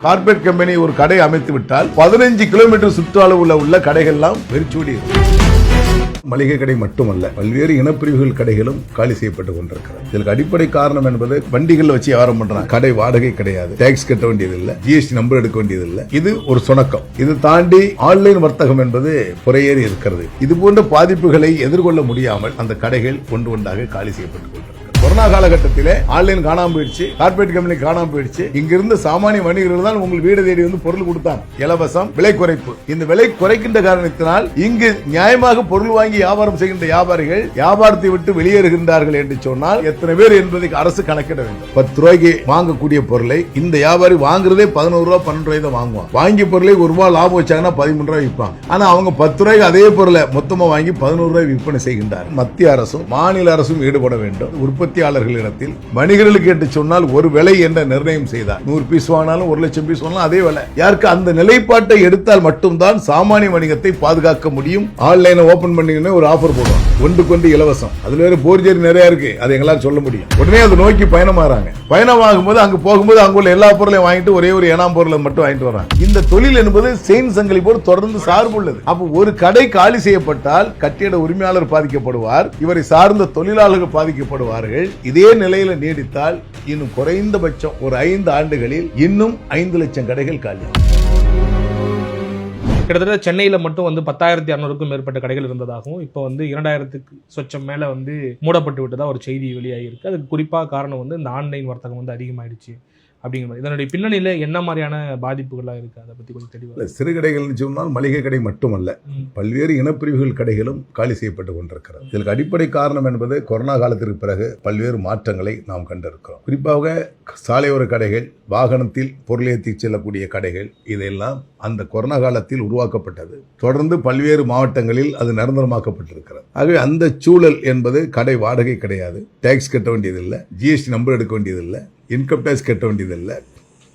Corporate company ஒரு கடை அமைத்து விட்டால் 15 கிலோமீட்டர் சுற்றளவுல உள்ள கடைகள் எல்லாம் வெறிச்சோடி மளிகை கடை மட்டுமல்ல, பல்வேறு இனப்பிரிவுகள் கடைகளும் காலி செய்யப்பட்டுக் கொண்டிருக்கிறது. இதற்கு அடிப்படை காரணம் என்பது வண்டிகள் வச்சு வியாபாரம் பண்றாங்க. கடை வாடகை கிடையாது, டாக்ஸ் கட்ட வேண்டியது இல்ல, ஜிஎஸ்டி நம்பர் எடுக்க வேண்டியது இல்ல. இது ஒரு சுணக்கம். இது தாண்டி ஆன்லைன் வர்த்தகம் என்பது புறையேறி இருக்கிறது. இது போன்ற பாதிப்புகளை எதிர்கொள்ள முடியாமல் அந்த கடைகள் ஒன்று ஒன்றாக காலி செய்யப்பட்டுக் கொண்டிருக்கிறது. கொரோனா காலகட்டத்திலே ஆன்லைன் காணாம போயிடுச்சு, கார்பரேட் கம்பெனி காணாம போயிடுச்சு. இங்கிருந்து சாமானிய வணிகர்கள் தான் உங்கள் வீடு தேடி வந்து பொருள் கொடுத்தாங்க. இலவசம், விலை குறைப்பு. இந்த விலை குறைக்கின்ற காரணத்தினால் இங்கு நியாயமாக பொருள் வாங்கி வியாபாரம் செய்கின்ற வியாபாரிகள் வியாபாரத்தை விட்டு வெளியேறுகின்றார்கள் என்று சொன்னால் எத்தனை பேர் என்பதை அரசு கணக்கிட வேண்டும். 10 ரூபாய்க்கு வாங்கக்கூடிய பொருளை இந்த வியாபாரி வாங்குறதே 11 ரூபாய் 12 ரூபாய் தான் வாங்குவான். வாங்கிய பொருளை 1 ரூபாய் லாபம் வச்சாங்கன்னா 13 ரூபாய் விற்பாங்க. ஆனா அவங்க 10 ரூபாய்க்கு அதே பொருளை மொத்தமா வாங்கி 11 ரூபாய் விற்பனை செய்கின்றார். மத்திய அரசும் மாநில அரசும் ஈடுபட வேண்டும். உற்பத்தியாளர்களிடத்தில் வணிகர்களுக்கு என்று சொன்னால் ஒரு விலை என்ற நிர்ணயம் செய்தார். 100 பீஸ் வாங்கினாலும் 1 லட்சம் பீஸ் வாங்கினாலும் அதே விலை. யாருக்கு அந்த நிலைப்பாட்டை எடுத்தால் மட்டும்தான் சாமானிய வணிகத்தை பாதுகாக்க முடியும். ஆன்லைன் ஓபன் பண்ணீங்கன்னா ஒரு ஆஃபர் போடுவாங்க, ஒன்றுக்கொண்டு இலவசம். அதுல வேற போர்ஜரி நிறைய இருக்கு, அதை எங்களால் சொல்ல முடியும். உடனே அதை நோக்கி பயணமாறாங்க. பயணமாகும்போது அங்க போகும்போது அங்குள்ள எல்லா பொருளையும் வாங்கிட்டு ஒரே ஒரு ஏனாம் பொருளை மட்டும் வாங்கிட்டு வராங்க. இந்த தொழில் என்பது செயின் சங்கிலி போல் தொடர்ந்து சார்புள்ளது. அப்போ ஒரு கடை காலி செய்யப்பட்டால் கட்டிட உரிமையாளர் பாதிக்கப்படுவார், இவரை சார்ந்த தொழிலாளர்கள் பாதிக்கப்படுவார்கள். இதே நிலையில நீடித்தால் இன்னும் குறைந்தபட்சம் ஒரு 5 ஆண்டுகளில் இன்னும் 5 லட்சம் கடைகள் காலி. கிட்டத்தட்ட சென்னையில் மட்டும் 10,200க்கும் மேற்பட்ட கடைகள் இருந்ததாகவும் இப்போ 2,000க்கு சொச்சம் மேலே மூடப்பட்டு விட்டதா ஒரு செய்தி வெளியாகிருக்கு. அதுக்கு குறிப்பாக காரணம் இந்த ஆன்லைன் வர்த்தகம் அதிகமாயிடுச்சு அப்படிங்கிற மாதிரி. இதனுடைய பின்னணியில் என்ன மாதிரியான பாதிப்புகள்லாம் இருக்குது, அதை பற்றி கொஞ்சம் தெளிவாக. சிறு கடைகள் சொன்னால் மளிகை கடை மட்டுமல்ல, பல்வேறு இனப்பிரிவுகள் கடைகளும் காலி செய்யப்பட்டுக் கொண்டிருக்கிறது. இதற்கு அடிப்படை காரணம் என்பது கொரோனா காலத்திற்கு பிறகு பல்வேறு மாற்றங்களை நாம் கண்டிருக்கிறோம். குறிப்பாக சாலையோர கடைகள், வாகனத்தில் பொருள் ஏற்றி செல்லக்கூடிய கடைகள், இதெல்லாம் அந்த கொரோனா காலத்தில் உருவாக்கப்பட்டது. தொடர்ந்து பல்வேறு மாவட்டங்களில் அது நிரந்தரமாக்கப்பட்டிருக்கிறது. ஆகவே அந்த சூழல் என்பது கடை வாடகை கிடையாது, டாக்ஸ் கட்ட வேண்டியதில்லை, ஜிஎஸ்டி நம்பர் எடுக்க வேண்டியதில்லை, இன்கம் டேக்ஸ் கட்ட வேண்டியதில்லை,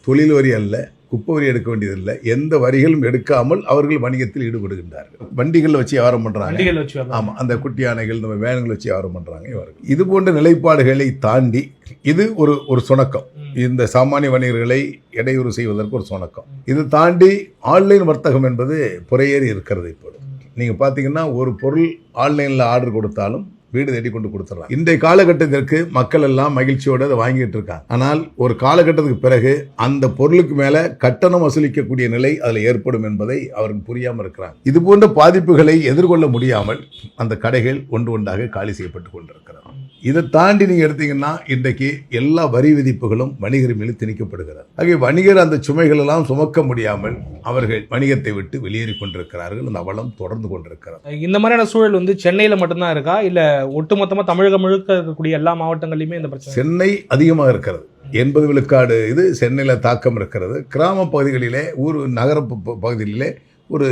தொழில் வரி அல்ல, குப்பை வரி எடுக்க வேண்டியதில்லை, எந்த வரிகளும் எடுக்காமல் அவர்கள் வணிகத்தில் ஈடுபடுகின்றார்கள். வண்டிகள் வச்சு வியாபாரம் பண்றாங்க. ஆமா, அந்த குட்டி யானைகள், நம்ம வேன்கள் வச்சு வியாபாரம் பண்றாங்க. இவர்கள் இது போன்ற நிலைப்பாடுகளை தாண்டி இது ஒரு சுணக்கம். இந்த சாமானிய வணிகர்களை இடையூறு செய்வதற்கு ஒரு சுணக்கம். இது தாண்டி ஆன்லைன் வர்த்தகம் என்பது புறையேறி இருக்கிறது. இப்போது நீங்க பாத்தீங்கன்னா ஒரு பொருள் ஆன்லைன்ல ஆர்டர் கொடுத்தாலும் வீடு தேடி கொண்டு கொடுத்துடலாம். இன்றைய காலகட்டத்திற்கு மக்கள் எல்லாம் மகிழ்ச்சியோடு அதை வாங்கிட்டு இருக்காங்க. ஆனால் ஒரு காலகட்டத்துக்கு பிறகு அந்த பொருளுக்கு மேல கட்டணம் வசூலிக்கக்கூடிய நிலை அதில் ஏற்படும் என்பதை அவருக்கு புரியாமல் இருக்கிறாங்க. இது போன்ற பாதிப்புகளை எதிர்கொள்ள முடியாமல் அந்த கடைகள் ஒன்று ஒன்றாக காலி செய்யப்பட்டுக் கொண்டிருக்கிறது. இதை தாண்டி நீங்க எடுத்தீங்கன்னா இன்றைக்கு எல்லா வரி விதிப்புகளும் வணிகர் மீது திணிக்கப்படுகிறது. ஆகிய வணிகர் அந்த சுமைகள் எல்லாம் சுமக்க முடியாமல் அவர்கள் வணிகத்தை விட்டு வெளியேறி கொண்டிருக்கிறார்கள். அந்த அவலம் தொடர்ந்து கொண்டிருக்கிறது. இந்த மாதிரியான சூழல் சென்னையில மட்டும்தான் இருக்கா, இல்ல ஒட்டுமொத்தமா தமிழகம் முழுக்க இருக்கக்கூடிய எல்லா மாவட்டங்களிலுமே இந்த பிரச்சனை? சென்னை அதிகமாக இருக்கிறது. 80 விழுக்காடு இது சென்னையில தாக்கம் இருக்கிறது. கிராம பகுதிகளிலே, ஊர் நகர பகுதிகளிலே ஒரு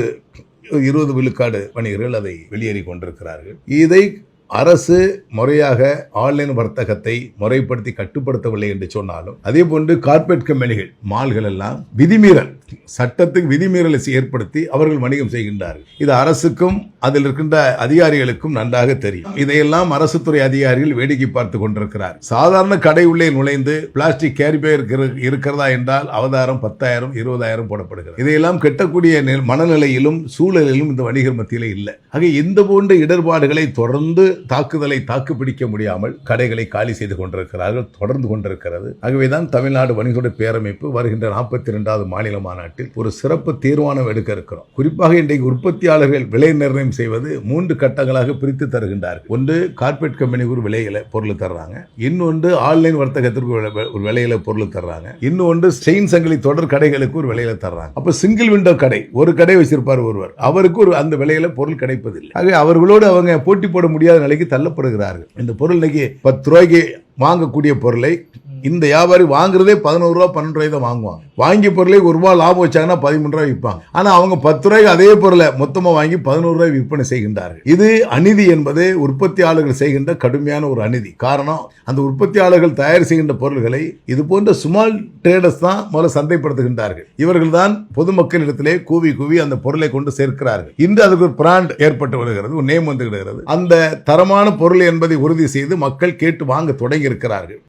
20 விழுக்காடு வணிகர்கள் அதை வெளியேறி கொண்டிருக்கிறார்கள். இதை அரசு முறையாக ஆன்லைன் வர்த்தகத்தை முறைப்படுத்தி கட்டுப்படுத்தவில்லை என்று சொன்னாலும், அதே போன்று கார்பரேட் கம்பெனிகள், மால்கள் எல்லாம் விதிமீறல், சட்டத்துக்கு விதிமீறலை ஏற்படுத்தி அவர்கள் வணிகம் செய்கின்றார்கள். இது அரசுக்கும் அதில் இருக்கின்ற அதிகாரிகளுக்கும் நன்றாக தெரியும். இதையெல்லாம் அரசு துறை அதிகாரிகள் வேடிக்கை பார்த்து கொண்டிருக்கிறார். சாதாரண கடை உள்ளே நுழைந்து பிளாஸ்டிக் கேரி பேக் இருக்கிறதா என்றால் அவதாரம் 10,000 20,000 போடப்படுகிறது. இதையெல்லாம் கெட்டக்கூடிய மனநிலையிலும் சூழலிலும் இந்த வணிகர் மத்தியிலே இல்லை. ஆக இந்த போன்ற இடர்பாடுகளை தொடர்ந்து தாக்குதலை தாக்குப்பிடிக்க முடியாமல் கடைகளை காலி செய்து கொண்டிருக்கிறார்கள், தொடர்ந்து கொண்டிருக்கிறது. ஆகவேதான் தமிழ்நாடு வணிகர்களுடைய பேரமைப்பு வருகின்ற 42வது மாநில மாநாட்டில் ஒரு சிறப்பு தீர்மானம் எடுக்க இருக்கிறோம். குறிப்பாக இன்றைக்கு உற்பத்தியாளர்கள் விலை நிர்ணயம் செய்வது 3 கட்டங்களாக பிரித்து தருகின்றார்கள். ஒன்று, கார்பரேட் கம்பெனிக்கு ஒரு விலையில பொருள் தர்றாங்க. இன்னொன்று, ஆன்லைன் வர்த்தகத்திற்கு ஒரு விலையில பொருள் தர்றாங்க. இன்னொன்று, செயின் சங்கிலி தொடர் கடைகளுக்கு ஒரு விலையில தர்றாங்க. அப்ப சிங்கிள் விண்டோ கடை, ஒரு கடை வச்சிருப்பார் ஒருவர், அவருக்கு அந்த விலையில பொருள் கிடைப்பதில்லை. ஆக அவர்களோடு அவங்க போட்டி போட முடியாத நிலைக்கு தள்ளப்படுகிறார்கள். இந்த பொருள் இன்னைக்கு 10 ரூபாய்க்கு வாங்கக்கூடிய பொருளை இந்த வியாபாரி வாங்குறதே 11 ரூபாய் 12 ரூபாய் தான் வாங்குவாங்க. வாங்கிய பொருளை 1 ரூபாய் லாபம் வச்சாங்கன்னா 13 ரூபாய் விற்பாங்க. ஆனா அவங்க 10 ரூபாய்க்கு அதே பொருளை மொத்தமா வாங்கி 11 ரூபாய் விற்பனை செய்கின்றார்கள். இது அநீதி என்பது உற்பத்தியாளர்கள் செய்கின்ற கடுமையான ஒரு அநீதி. காரணம், அந்த உற்பத்தியாளர்கள் தயார் செய்கின்ற பொருள்களை இது போன்ற ஸ்மால் ட்ரேடர்ஸ் தான் முதல்ல சந்தைப்படுத்துகின்றார்கள். இவர்கள் தான் பொதுமக்களிடத்திலே கூவி கூவி அந்த பொருளை கொண்டு சேர்க்கிறார்கள். இன்று அதுக்கு ஒரு பிராண்ட் ஏற்பட்டு வருகிறது, ஒரு நேம் வந்து விடுகிறது. அந்த தரமான பொருள் என்பதை உறுதி செய்து மக்கள் கேட்டு வாங்க தொடங்கி இருக்கிறார்கள்.